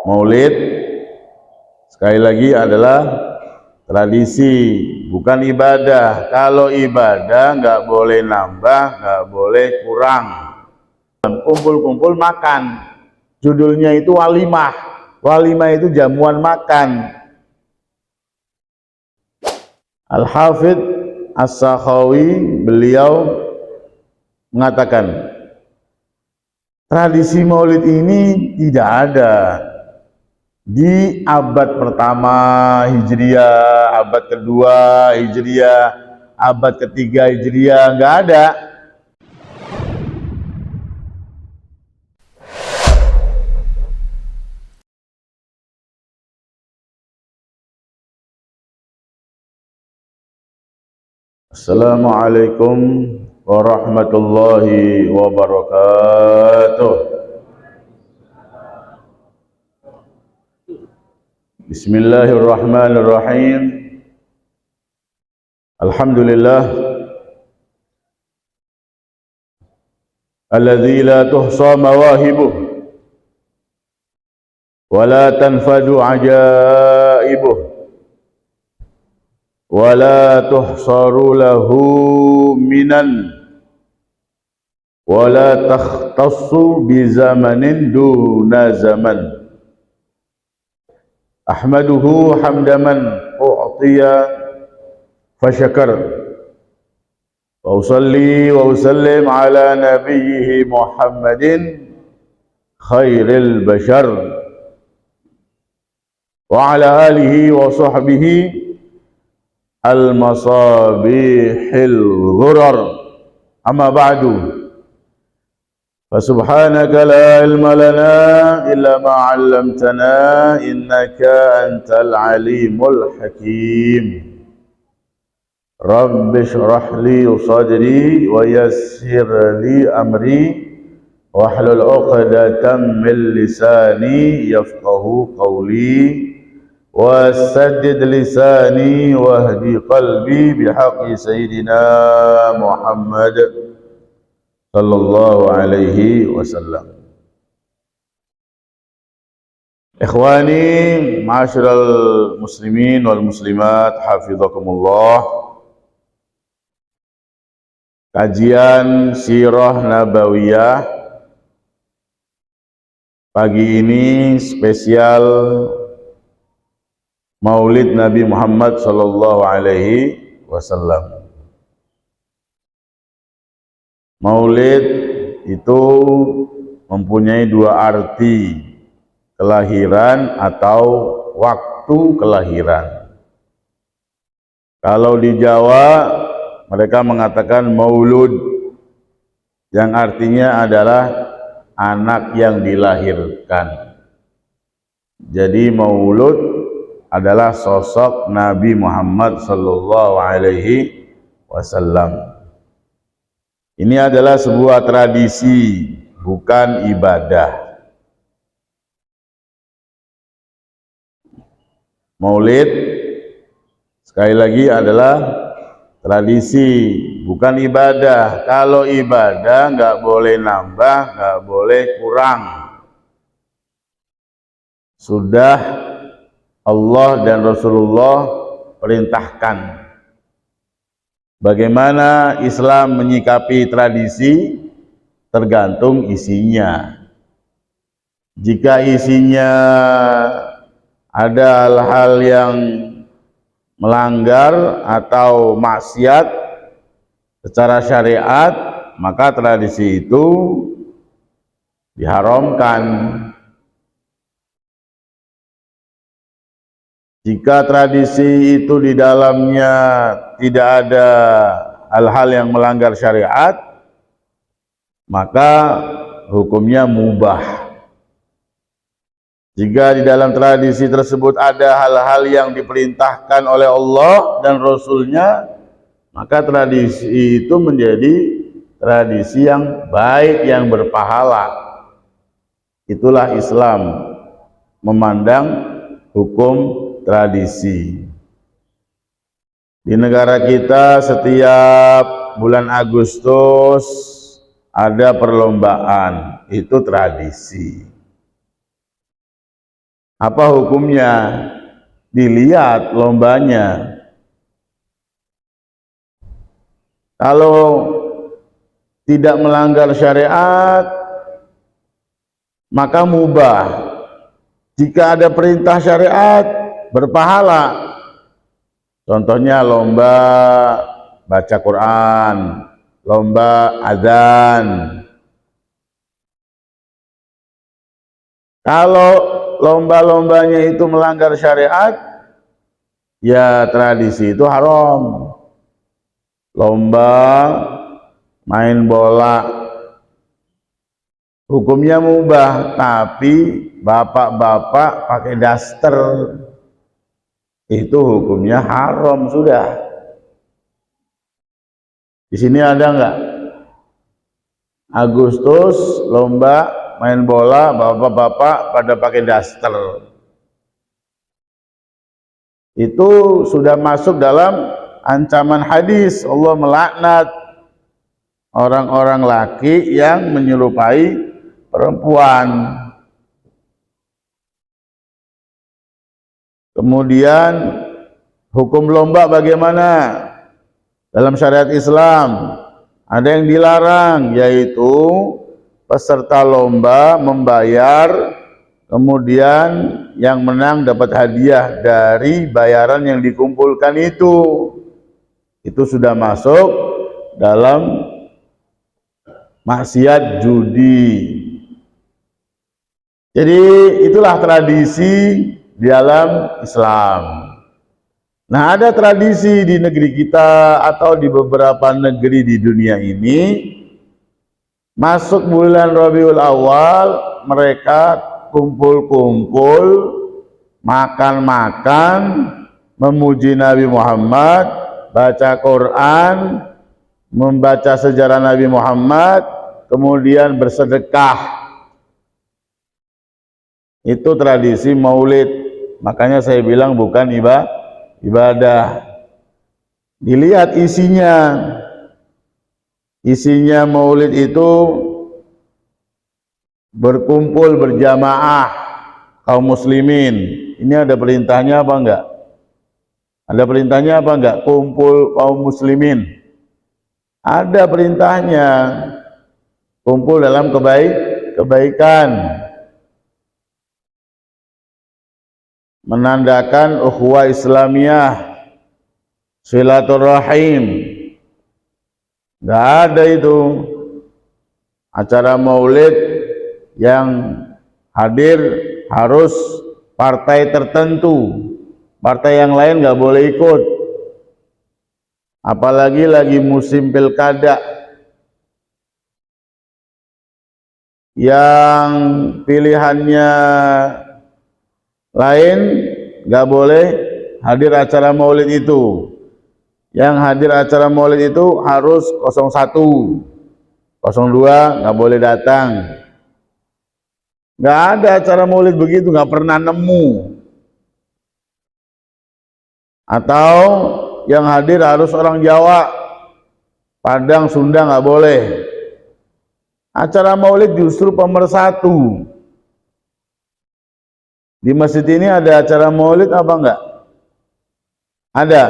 Maulid sekali lagi adalah tradisi, bukan ibadah. Kalau ibadah nggak boleh nambah, nggak boleh kurang. Kumpul-kumpul makan, judulnya itu walimah. Walimah itu jamuan makan. Al-Hafidz As-Sakhawi beliau mengatakan tradisi maulid ini tidak ada di abad pertama Hijriah, abad kedua Hijriah, abad ketiga Hijriah, nggak ada. Assalamualaikum warahmatullahi wabarakatuh. Bismillahirrahmanirrahim. Alhamdulillah alladzi la tuhsa mawahibuh wa la tanfadu ajaibuh wa la tuhsaru lahu minan wa la takhtassu bi zamanin duna zaman. Ahmaduhu hamdaman u'tiya fashakar wa usalli wa usallim ala nabiyhi Muhammadin khairil bashar wa ala alihi wa sahbihi al-masabihil ghurar. Amma ba'du, fasubhanaka la ilma lana illa ma 'allamtana innaka antal alimul hakim. Rabbi shrah li sadri wa yassir li amri wahlul 'uqdatam min lisani yafqahu qawli wasaddid lisani wahdi qalbi bihaqqi sayyidina Muhammad sallallahu alaihi wasallam. Ikhwani ma'asyiral muslimin wal muslimat, hafizakumullah. Kajian Sirah Nabawiyah pagi ini spesial Maulid Nabi Muhammad sallallahu alaihi wasallam. Maulid itu mempunyai dua arti, kelahiran atau waktu kelahiran. Kalau di Jawa mereka mengatakan maulud, yang artinya adalah anak yang dilahirkan. Jadi maulud adalah sosok Nabi Muhammad sallallahu alaihi wasallam. Ini adalah sebuah tradisi, bukan ibadah. Maulid sekali lagi adalah tradisi, bukan ibadah. Kalau ibadah nggak boleh nambah, nggak boleh kurang. Sudah Allah dan Rasulullah perintahkan. Bagaimana Islam menyikapi tradisi tergantung isinya. Jika isinya ada hal-hal yang melanggar atau maksiat secara syariat, maka tradisi itu diharamkan. Jika tradisi itu di dalamnya tidak ada hal-hal yang melanggar syariat, maka hukumnya mubah. Jika di dalam tradisi tersebut ada hal-hal yang diperintahkan oleh Allah dan Rasul-Nya, maka tradisi itu menjadi tradisi yang baik, yang berpahala. Itulah Islam memandang hukum tradisi. Di negara kita setiap bulan Agustus ada perlombaan, itu tradisi. Apa hukumnya? Dilihat lombanya. Kalau tidak melanggar syariat, maka mubah. Jika ada perintah syariat, berpahala. Contohnya lomba baca Quran, lomba azan. Kalau lomba-lombanya itu melanggar syariat, ya tradisi itu haram. Lomba main bola hukumnya mubah, tapi bapak-bapak pakai daster itu hukumnya haram sudah. Di sini ada nggak? Agustus lomba main bola, bapak-bapak pada pakai daster. Itu sudah masuk dalam ancaman hadis. Allah melaknat orang-orang laki yang menyerupai perempuan. Kemudian hukum lomba bagaimana? Dalam syariat Islam ada yang dilarang, yaitu peserta lomba membayar, kemudian yang menang dapat hadiah dari bayaran yang dikumpulkan itu. Itu sudah masuk dalam maksiat judi. Jadi itulah tradisi di dalam Islam. Nah, ada tradisi di negeri kita atau di beberapa negeri di dunia ini, masuk bulan Rabiul Awal mereka kumpul-kumpul, makan-makan, memuji Nabi Muhammad, baca Quran, membaca sejarah Nabi Muhammad, kemudian bersedekah. Itu tradisi maulid. Makanya saya bilang bukan ibadah. Dilihat isinya. Isinya maulid itu berkumpul berjamaah kaum muslimin. Ini ada perintahnya apa enggak? Ada perintahnya apa enggak? Kumpul kaum muslimin. Ada perintahnya. Kumpul dalam kebaikan. Menandakan ukhuwah Islamiyah, silaturahim. Nggak ada itu acara maulid yang hadir harus partai tertentu, partai yang lain nggak boleh ikut. Apalagi lagi musim pilkada yang pilihannya lain, nggak boleh hadir acara maulid itu. Yang hadir acara maulid itu harus 01, 02 nggak boleh datang. Nggak ada acara maulid begitu, nggak pernah nemu. Atau yang hadir harus orang Jawa, Padang, Sunda nggak boleh. Acara maulid justru pemersatu. Di masjid ini ada acara maulid apa enggak? Ada.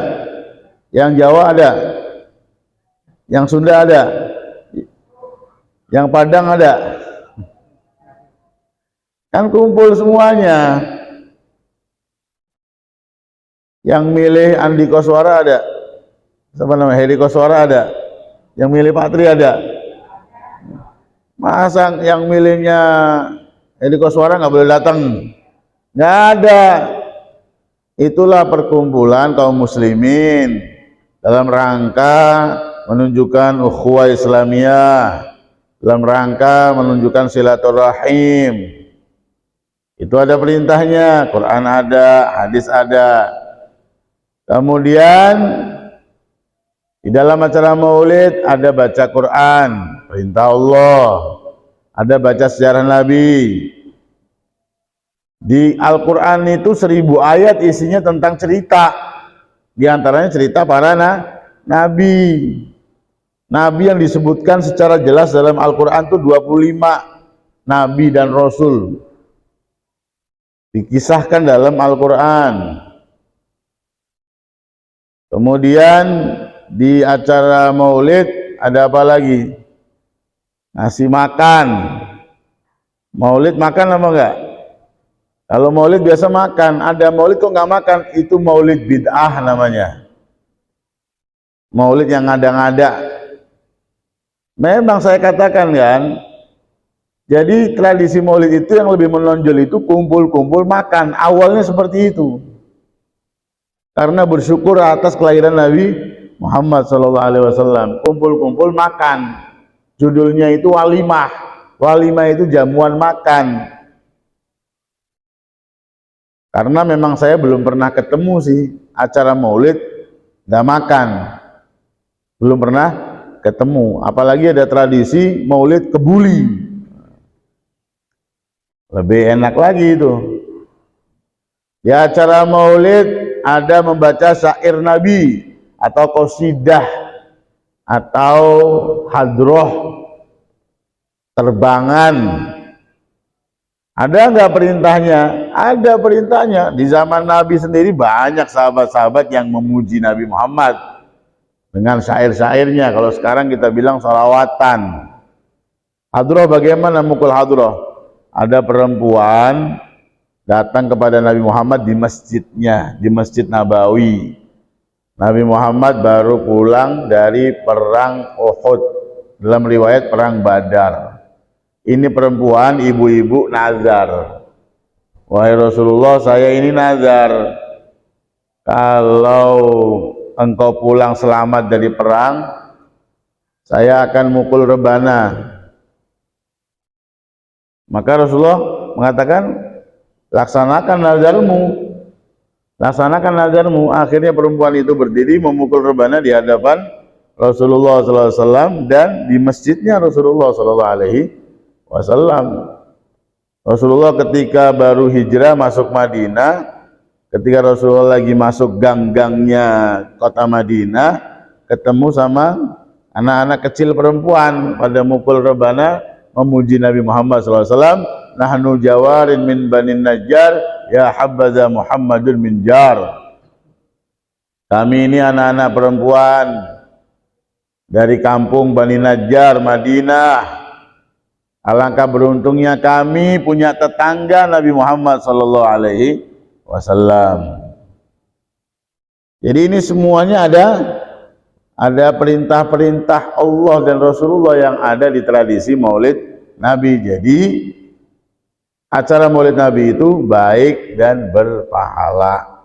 Yang Jawa ada. Yang Sunda ada. Yang Padang ada. Kan kumpul semuanya. Yang milih Andi Koswara ada. Siapa namanya? Heri Koswara ada. Yang milih Patri ada. Masa yang milihnya Heri Koswara nggak boleh datang? Nggak ada. Itulah perkumpulan kaum muslimin dalam rangka menunjukkan ukhuwah Islamiyah, dalam rangka menunjukkan silaturahim. Itu ada perintahnya, Quran ada, hadis ada. Kemudian di dalam acara maulid ada baca Quran, perintah Allah, ada baca sejarah Nabi. Di Al-Quran itu 1000 ayat isinya tentang cerita. Di antaranya cerita para nabi. Nabi yang disebutkan secara jelas dalam Al-Quran itu 25 nabi dan rasul. dikisahkan dalam Al-Quran. Kemudian di acara maulid ada apa lagi? Ngasih makan. Maulid makan apa enggak? Kalau maulid biasa makan, ada maulid kok nggak makan, itu maulid bid'ah namanya. Maulid yang ngada-ngada. Memang saya katakan kan, jadi tradisi maulid itu yang lebih menonjol itu kumpul-kumpul makan. Awalnya seperti itu. Karena bersyukur atas kelahiran Nabi Muhammad SAW. Kumpul-kumpul makan. Judulnya itu walimah. Walimah itu jamuan makan. Karena memang saya belum pernah ketemu sih acara maulid nggak makan. Belum pernah ketemu. Apalagi ada tradisi maulid kebuli. Lebih enak lagi itu. Di acara maulid ada membaca syair Nabi atau qasidah atau hadroh terbangan. Ada nggak perintahnya? Ada perintahnya. Di zaman Nabi sendiri banyak sahabat-sahabat yang memuji Nabi Muhammad dengan syair-syairnya. Kalau sekarang kita bilang sholawatan. Hadroh, bagaimana mukul hadroh? Ada perempuan datang kepada Nabi Muhammad di masjidnya, di Masjid Nabawi. Nabi Muhammad baru pulang dari perang Uhud, dalam riwayat perang Badar. Ini perempuan, ibu-ibu nazar. Wahai Rasulullah, saya ini nazar, kalau engkau pulang selamat dari perang, saya akan mukul rebana. Maka Rasulullah mengatakan, laksanakan nazarmu, laksanakan nazarmu. Akhirnya perempuan itu berdiri memukul rebana di hadapan Rasulullah SAW dan di masjidnya Rasulullah SAW. Rasulullah ketika baru hijrah masuk Madinah, ketika Rasulullah lagi masuk gang-gangnya kota Madinah, ketemu sama anak-anak kecil perempuan pada mukul rebana memuji Nabi Muhammad SAW. Nahnu jawarin min banin Najjar, ya habbaza Muhammadun min jar. Kami ini anak-anak perempuan dari kampung Bani Najjar, Madinah. Alangkah beruntungnya kami punya tetangga Nabi Muhammad SAW. Jadi ini semuanya ada perintah-perintah Allah dan Rasulullah yang ada di tradisi Maulid Nabi. Jadi acara Maulid Nabi itu baik dan berpahala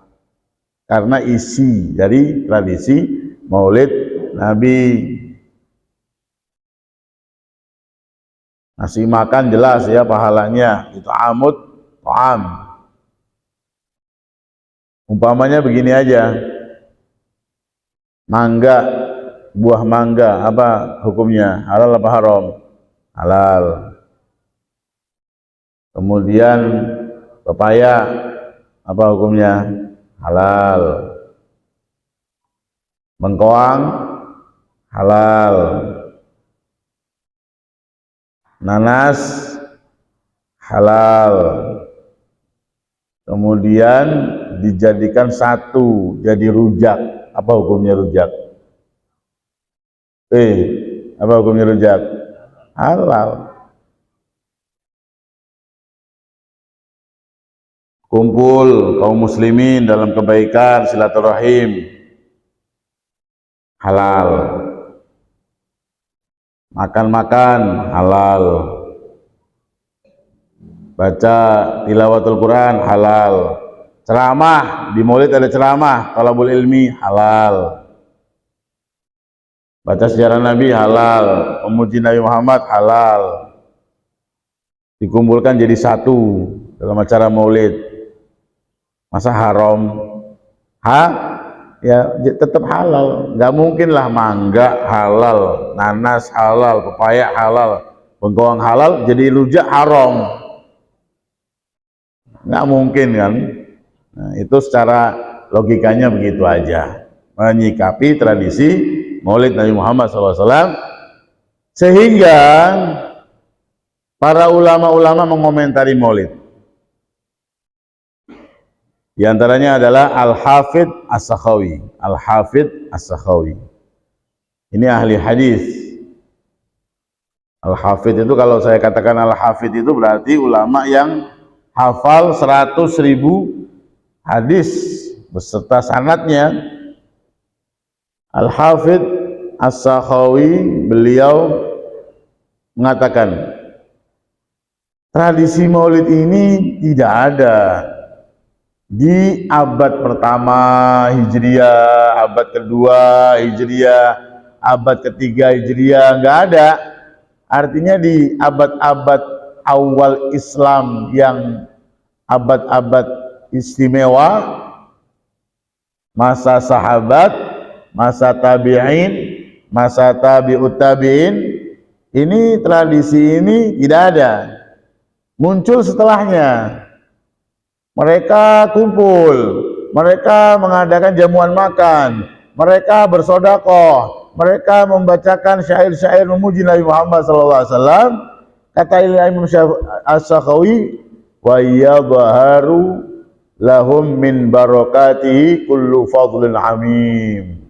karena isi dari tradisi Maulid Nabi. Ngasih makan jelas ya pahalanya, itu amut ta'am. Umpamanya begini aja, mangga, buah mangga, apa hukumnya? Halal apa haram? Halal. Kemudian pepaya, apa hukumnya? Halal. Bengkoang, halal. Nanas, halal. Kemudian dijadikan satu jadi rujak. Apa hukumnya rujak? Apa hukumnya rujak? Halal. Kumpul kaum muslimin dalam kebaikan, silaturahim, halal. Makan-makan, halal. Baca tilawatul Quran, halal. Ceramah, di maulid ada ceramah, talabul ilmi, halal. Baca sejarah Nabi, halal. Memuji Nabi Muhammad, halal. Dikumpulkan jadi satu dalam acara maulid. Masa haram? Ya tetap halal. Nggak mungkin lah mangga halal, nanas halal, pepaya halal, bengkoang halal, jadi rujak haram. Nggak mungkin kan? Nah, itu secara logikanya begitu aja. Menyikapi tradisi Maulid Nabi Muhammad SAW, sehingga para ulama-ulama mengomentari Maulid. Di antaranya adalah Al-Hafidh As-Sakhawi. Al-Hafidh As-Sakhawi. Ini ahli hadis. Al-Hafidh itu, kalau saya katakan Al-Hafidh itu berarti ulama yang hafal 100.000 hadis beserta sanadnya. Al-Hafidh As-Sakhawi, beliau mengatakan tradisi maulid ini tidak ada di abad pertama Hijriah, abad kedua Hijriah, abad ketiga Hijriah, nggak ada. Artinya di abad-abad awal Islam yang abad-abad istimewa, masa sahabat, masa tabi'in, masa tabi'ut tabi'in, ini tradisi ini tidak ada. Muncul setelahnya. Mereka kumpul, mereka mengadakan jamuan makan, mereka bersodakoh, mereka membacakan syair-syair memuji Nabi Muhammad SAW. Kata Imam As-Sakhawi, wa yadhaharu lahum min barakatihi kullu fadlin amim.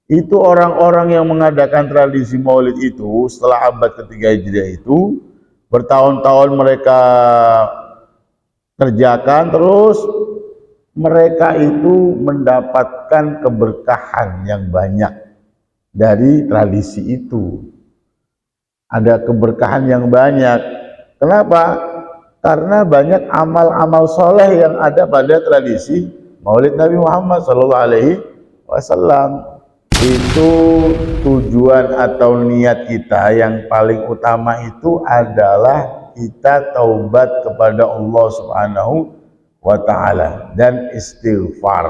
Itu orang-orang yang mengadakan tradisi maulid itu setelah abad ketiga Hijriah itu, bertahun-tahun mereka kerjakan, terus mereka itu mendapatkan keberkahan yang banyak dari tradisi itu. Ada keberkahan yang banyak. Kenapa? Karena banyak amal-amal soleh yang ada pada tradisi Maulid Nabi Muhammad SAW. Itu tujuan atau niat kita yang paling utama itu adalah kita taubat kepada Allah Subhanahu wa ta'ala dan istighfar.